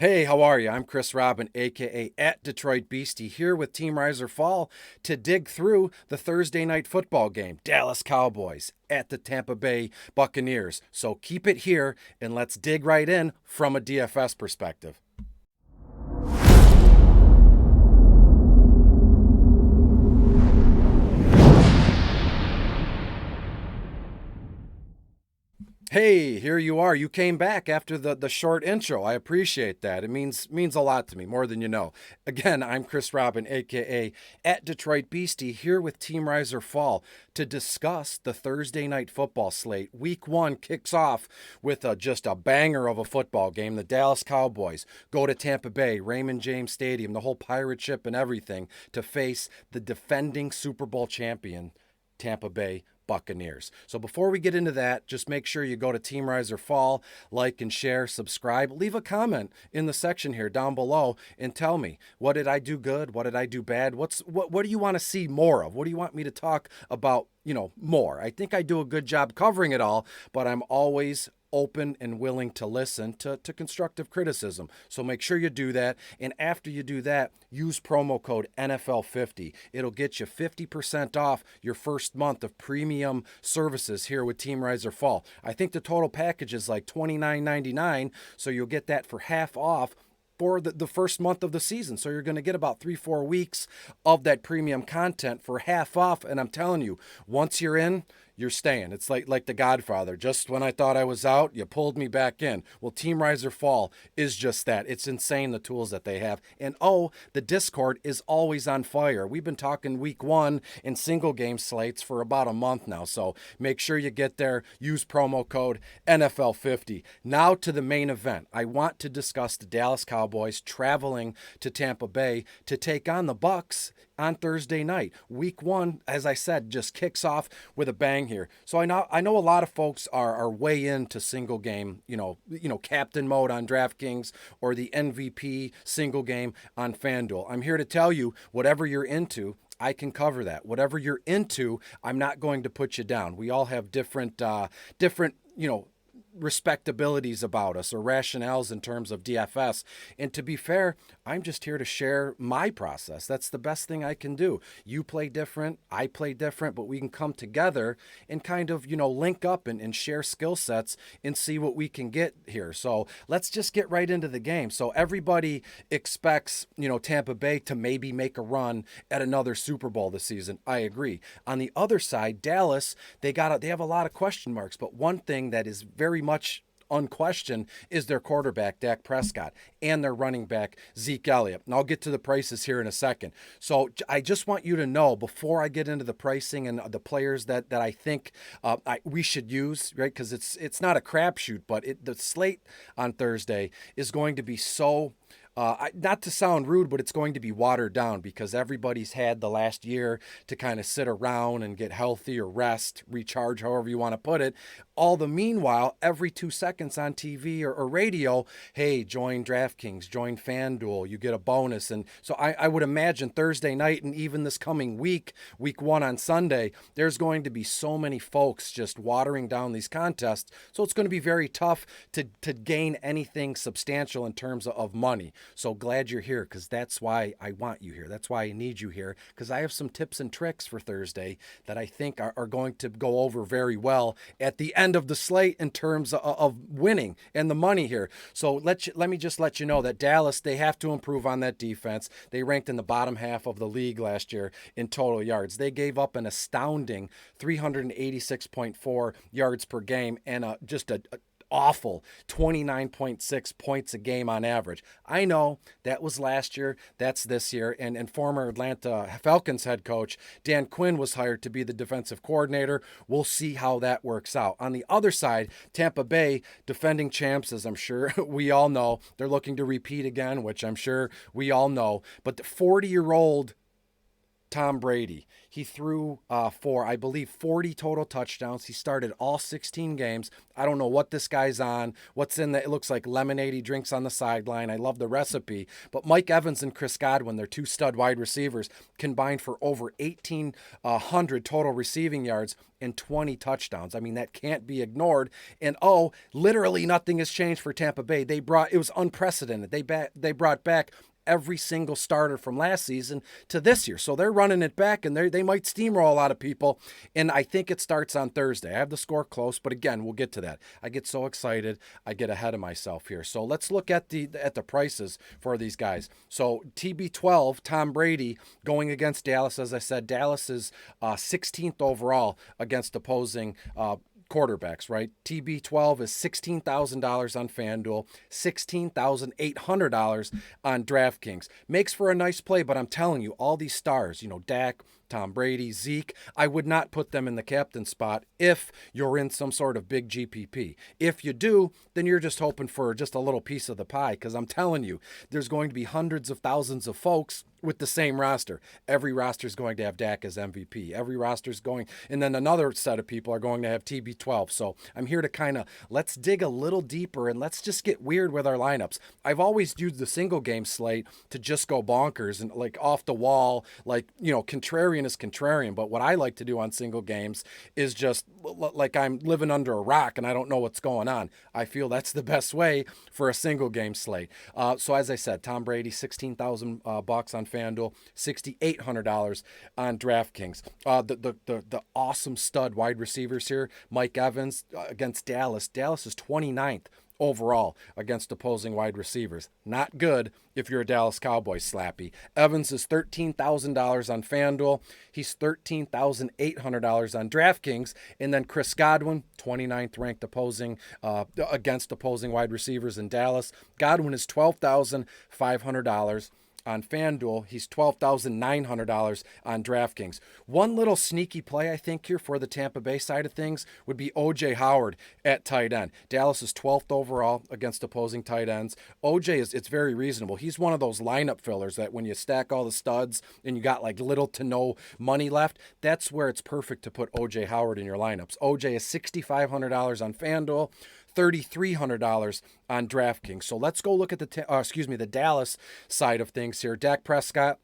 Hey, how are you? I'm Chris Robin, aka at Detroit Beastie, here with Team Rise or Fall to dig through the Thursday night football game. Dallas Cowboys at the Tampa Bay Buccaneers. So keep it here and let's dig right in from a DFS perspective. Hey, here you are. You came back after the short intro. I appreciate that. It means a lot to me, more than you know. Again, I'm Chris Robin, aka at Detroit Beastie, here with Team Rise or Fall to discuss the Thursday night football slate. Week 1 kicks off with just a banger of a football game. The Dallas Cowboys go to Tampa Bay, Raymond James Stadium, the whole pirate ship and everything, to face the defending Super Bowl champion, Tampa Bay Buccaneers. So before we get into that, just make sure you go to Team Rise or Fall, like and share, subscribe, leave a comment in the section here down below and tell me, what did I do good? What did I do bad? What do you want to see more of? What do you want me to talk about, more? I think I do a good job covering it all, but I'm always open and willing to listen to constructive criticism. So make sure you do that. And after you do that, use promo code NFL50. It'll get you 50% off your first month of premium services here with Team Rise or Fall. I think the total package is like $29.99, so you'll get that for half off for the first month of the season. So you're going to get about 3-4 weeks of that premium content for half off. And I'm telling you, once you're in, you're staying. It's like The Godfather. Just when I thought I was out, you pulled me back in. Well, Team Rise or Fall is just that. It's insane, the tools that they have. And the Discord is always on fire. We've been talking week 1 in single game slates for about a month now. So make sure you get there. Use promo code NFL50. Now to the main event. I want to discuss the Dallas Cowboys traveling to Tampa Bay to take on the Bucs on Thursday night. Week 1, as I said, just kicks off with a bang here. So I know a lot of folks are way into single game, captain mode on DraftKings or the MVP single game on FanDuel. I'm here to tell you, whatever you're into, I can cover that. Whatever you're into, I'm not going to put you down. We all have different respectabilities about us or rationales in terms of DFS. And to be fair, I'm just here to share my process. That's the best thing I can do. You play different, I play different, but we can come together and kind of, link up and share skill sets and see what we can get here. So let's just get right into the game. So everybody expects, Tampa Bay to maybe make a run at another Super Bowl this season. I agree. On the other side, Dallas, they have a lot of question marks, but one thing that is very much unquestioned is their quarterback, Dak Prescott, and their running back, Zeke Elliott. And I'll get to the prices here in a second. So I just want you to know, before I get into the pricing and the players that I think we should use, right? Because it's not a crapshoot, but the slate on Thursday is going to be so not to sound rude, but it's going to be watered down because everybody's had the last year to kind of sit around and get healthy or rest, recharge, however you want to put it. All the meanwhile, every 2 seconds on TV or radio, hey, join DraftKings, join FanDuel, you get a bonus. And so I would imagine Thursday night and even this coming week 1 on Sunday, there's going to be so many folks just watering down these contests. So it's going to be very tough to gain anything substantial in terms of money. So glad you're here, because that's why I want you here. That's why I need you here, because I have some tips and tricks for Thursday that I think are going to go over very well at the end of the slate in terms of winning and the money here. So let me just let you know that Dallas, they have to improve on that defense. They ranked in the bottom half of the league last year in total yards. They gave up an astounding 386.4 yards per game and just a awful 29.6 points a game on average. I know that was last year, that's this year, and former Atlanta Falcons head coach Dan Quinn was hired to be the defensive coordinator. We'll see how that works out. On the other side, Tampa Bay, defending champs, as I'm sure we all know, they're looking to repeat again, which I'm sure we all know, but the 40-year-old Tom Brady. He threw for, I believe, 40 total touchdowns. He started all 16 games. I don't know what this guy's on, what's in the, it looks like lemonade he drinks on the sideline. I love the recipe. But Mike Evans and Chris Godwin, their two stud wide receivers, combined for over 1,800 total receiving yards and 20 touchdowns. I mean, that can't be ignored. And literally nothing has changed for Tampa Bay. It was unprecedented. They brought back every single starter from last season to this year. So they're running it back, and they might steamroll a lot of people. And I think it starts on Thursday. I have the score close, but again, we'll get to that. I get so excited, I get ahead of myself here. So let's look at the prices for these guys. So TB12, Tom Brady going against Dallas. As I said, Dallas is 16th overall against opposing quarterbacks, right? TB12 is $16,000 on FanDuel, $16,800 on DraftKings. Makes for a nice play, but I'm telling you, all these stars, Dak, Tom Brady, Zeke, I would not put them in the captain spot if you're in some sort of big GPP. If you do, then you're just hoping for just a little piece of the pie, because I'm telling you, there's going to be hundreds of thousands of folks with the same roster. Every roster is going to have Dak as MVP. Every roster is going, and then another set of people are going to have TB12. So I'm here to let's dig a little deeper and let's just get weird with our lineups. I've always used the single game slate to just go bonkers and like off the wall, contrarian is contrarian. But what I like to do on single games is just like I'm living under a rock and I don't know what's going on. I feel that's the best way for a single game slate. So as I said, Tom Brady, $16,000 on FanDuel, $6,800 on DraftKings. The awesome stud wide receivers here. Mike Evans against Dallas. Dallas is 29th overall against opposing wide receivers. Not good if you're a Dallas Cowboys slappy. Evans is $13,000 on FanDuel. He's $13,800 on DraftKings. And then Chris Godwin, 29th ranked against opposing wide receivers in Dallas. Godwin is $12,500 on FanDuel. He's $12,900 on DraftKings. One little sneaky play I think here for the Tampa Bay side of things would be O.J. Howard at tight end. Dallas is 12th overall against opposing tight ends. O.J. it's very reasonable. He's one of those lineup fillers that when you stack all the studs and you got like little to no money left, that's where it's perfect to put O.J. Howard in your lineups. O.J. is $6,500 on FanDuel, $3,300 on DraftKings. So let's go look at the Dallas side of things here. Dak Prescott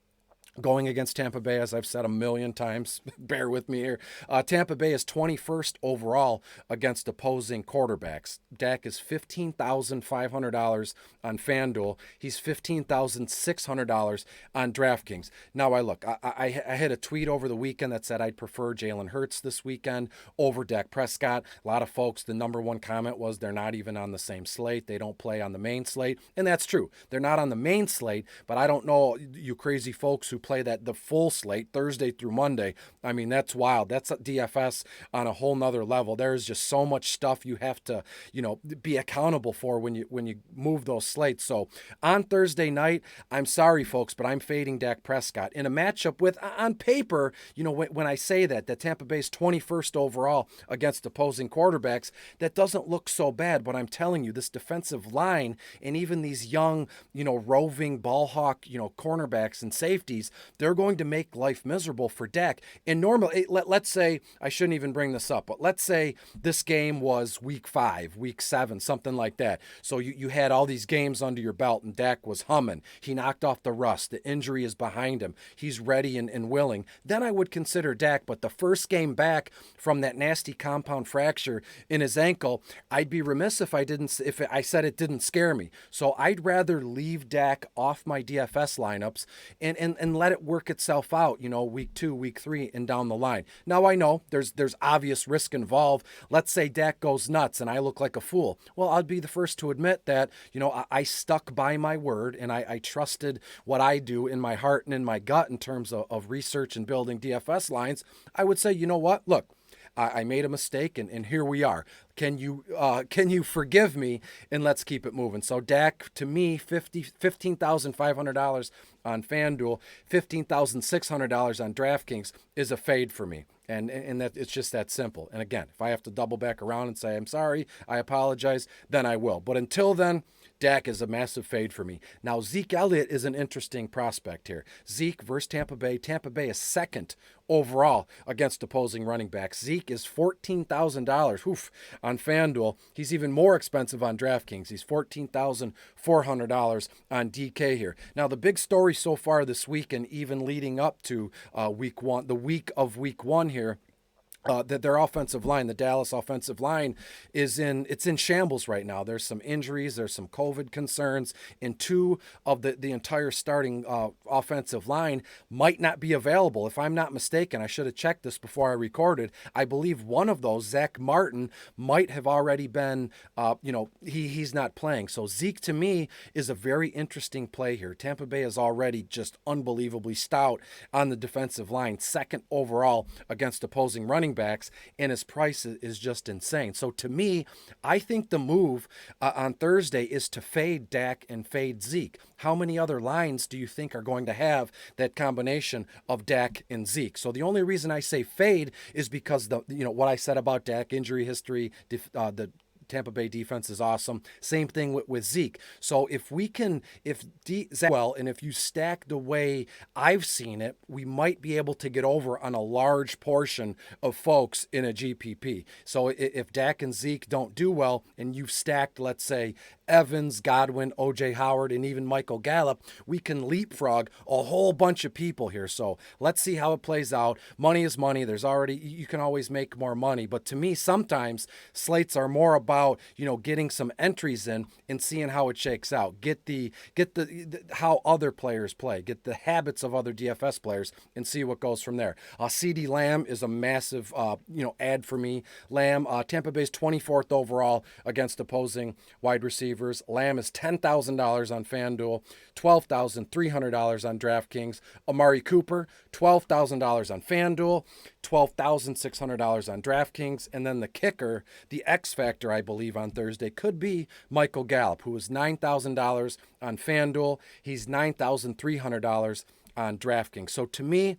going against Tampa Bay, as I've said a million times. Bear with me here. Tampa Bay is 21st overall against opposing quarterbacks. Dak is $15,500 on FanDuel. He's $15,600 on DraftKings. Now I had a tweet over the weekend that said I'd prefer Jalen Hurts this weekend over Dak Prescott. A lot of folks, the number one comment was they're not even on the same slate. They don't play on the main slate. And that's true. They're not on the main slate, but I don't know you crazy folks who play the full slate Thursday through Monday. I mean, that's wild. That's DFS on a whole nother level. There's just so much stuff you have to, be accountable for when you move those slates. So on Thursday night, I'm sorry folks, but I'm fading Dak Prescott in a matchup with, on paper, when I say that Tampa Bay's 21st overall against opposing quarterbacks, that doesn't look so bad. But I'm telling you, this defensive line and even these young, roving ball hawk, cornerbacks and safeties, they're going to make life miserable for Dak. And normally, let's say, I shouldn't even bring this up, but let's say this game was week 5, week 7, something like that. So you had all these games under your belt and Dak was humming. He knocked off the rust. The injury is behind him. He's ready and willing. Then I would consider Dak, but the first game back from that nasty compound fracture in his ankle, I'd be remiss if I said it didn't scare me. So I'd rather leave Dak off my DFS lineups and let it work itself out, week 2, week 3, and down the line. Now I know there's obvious risk involved. Let's say Dak goes nuts and I look like a fool. Well, I'll be the first to admit that, I stuck by my word and I trusted what I do in my heart and in my gut in terms of research and building DFS lines. I would say, you know what? Look, I made a mistake and here we are. Can you forgive me and let's keep it moving? So Dak, to me, $15,500 on FanDuel, $15,600 on DraftKings is a fade for me. And that it's just that simple. And again, if I have to double back around and say, I'm sorry, I apologize, then I will. But until then, Dak is a massive fade for me. Now, Zeke Elliott is an interesting prospect here. Zeke versus Tampa Bay. Tampa Bay is second overall against opposing running backs. Zeke is $14,000 on FanDuel. He's even more expensive on DraftKings. He's $14,400 on DK here. Now, the big story so far this week and even leading up to week one, the week of week one here, that their offensive line, the Dallas offensive line, it's in shambles right now. There's some injuries, there's some COVID concerns, and two of the entire starting offensive line might not be available. If I'm not mistaken, I should have checked this before I recorded. I believe one of those, Zach Martin, might have already been, he's not playing. So Zeke to me is a very interesting play here. Tampa Bay is already just unbelievably stout on the defensive line, second overall against opposing running backs, and his price is just insane. So to me, I think the move on Thursday is to fade Dak and fade Zeke. How many other lines do you think are going to have that combination of Dak and Zeke? So the only reason I say fade is because what I said about Dak, injury history, the Tampa Bay defense is awesome. Same thing with Zeke. So if you stack the way I've seen it, we might be able to get over on a large portion of folks in a GPP. So if Dak and Zeke don't do well and you've stacked, let's say, Evans, Godwin, OJ Howard, and even Michael Gallup, we can leapfrog a whole bunch of people here. So let's see how it plays out. Money is money. You can always make more money. But to me, sometimes slates are more about, getting some entries in and seeing how it shakes out. Get the how other players play. Get the habits of other DFS players and see what goes from there. CD Lamb is a massive, ad for me. Lamb, Tampa Bay's 24th overall against opposing wide receivers. Lamb is $10,000 on FanDuel, $12,300 on DraftKings. Amari Cooper, $12,000 on FanDuel, $12,600 on DraftKings. And then the kicker, the X factor, I believe, on Thursday could be Michael Gallup, who is $9,000 on FanDuel. He's $9,300 on DraftKings. So to me,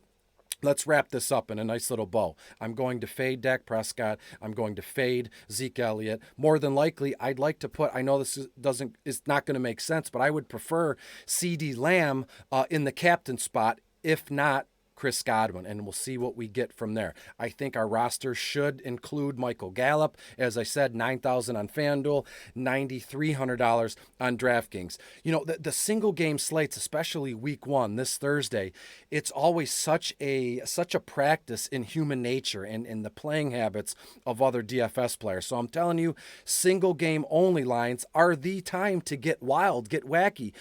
let's wrap this up in a nice little bow. I'm going to fade Dak Prescott. I'm going to fade Zeke Elliott. More than likely, I'd like to put, I know this is not going to make sense, but I would prefer CD Lamb in the captain spot, if not Chris Godwin, and we'll see what we get from there. I think our roster should include Michael Gallup. As I said, $9,000 on FanDuel, $9,300 on DraftKings. The single game slates, especially week one, this Thursday, it's always such a practice in human nature and in the playing habits of other DFS players. So I'm telling you, single game only lines are the time to get wild, get wacky.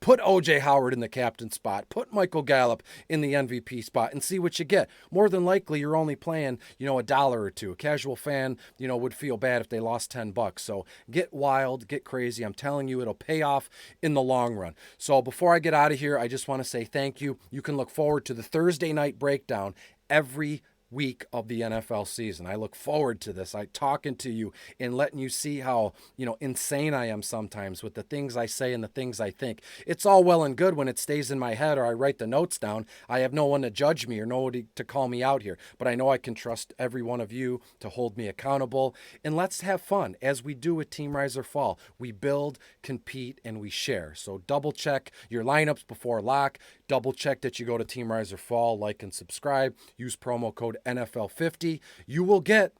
Put OJ Howard in the captain spot, put Michael Gallup in the MVP spot and see what you get. More than likely, you're only playing, $1 or $2. A casual fan, would feel bad if they lost $10. So get wild, get crazy. I'm telling you, it'll pay off in the long run. So before I get out of here, I just want to say thank you. You can look forward to the Thursday night breakdown every week of the NFL season. I look forward to this. I talking to you and letting you see how, insane I am sometimes with the things I say and the things I think. It's all well and good when it stays in my head or I write the notes down. I have no one to judge me or no one to call me out here, but I know I can trust every one of you to hold me accountable. And let's have fun as we do with Team Rise or Fall. We build, compete, and we share. So double check your lineups before lock. Double check that you go to Team Rise or Fall, like and subscribe. Use promo code NFL50. You will get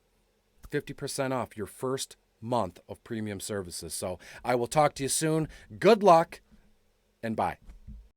50% off your first month of premium services. So I will talk to you soon. Good luck and bye.